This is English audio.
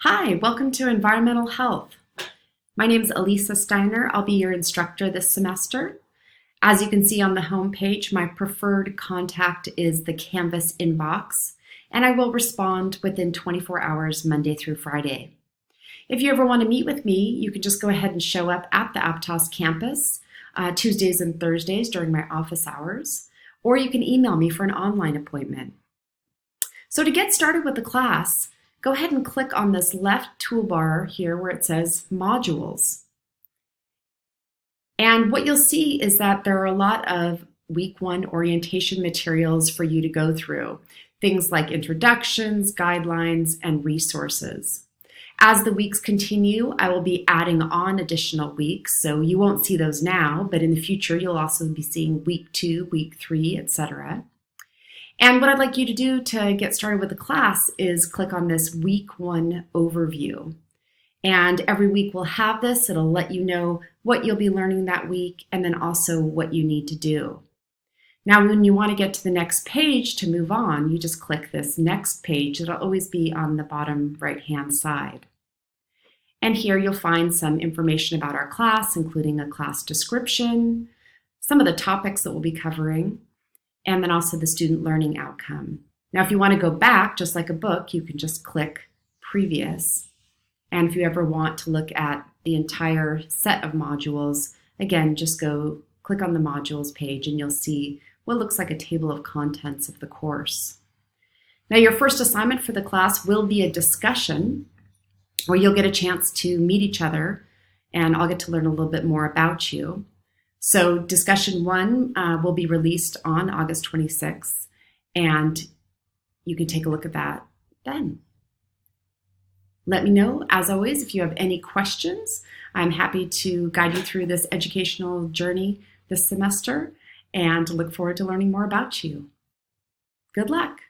Hi, welcome to Environmental Health. My name is Elisa Steiner. I'll be your instructor this semester. As you can see on the home page, my preferred contact is the Canvas inbox, and I will respond within 24 hours, Monday through Friday. If you ever want to meet with me, you can just go ahead and show up at the Aptos campus Tuesdays and Thursdays during my office hours, or you can email me for an online appointment. So to get started with the class, go ahead and click on this left toolbar here where it says Modules. And what you'll see is that there are a lot of week one orientation materials for you to go through. Things like introductions, guidelines, and resources. As the weeks continue, I will be adding on additional weeks, so you won't see those now, but in the future you'll also be seeing week 2, week 3, etc. And what I'd like you to do to get started with the class is click on this week 1 overview. And every week we'll have this. It'll let you know what you'll be learning that week and then also what you need to do. Now, when you want to get to the next page to move on, you just click this next page. It'll always be on the bottom right-hand side. And here you'll find some information about our class, including a class description, some of the topics that we'll be covering, and then also the student learning outcome. Now, if you want to go back, just like a book, you can just click Previous. And if you ever want to look at the entire set of modules, again, just go click on the modules page and you'll see what looks like a table of contents of the course. Now, your first assignment for the class will be a discussion where you'll get a chance to meet each other and I'll get to learn a little bit more about you. So discussion 1 will be released on August 26th, and you can take a look at that then. Let me know, as always, if you have any questions. I'm happy to guide you through this educational journey this semester and look forward to learning more about you. Good luck.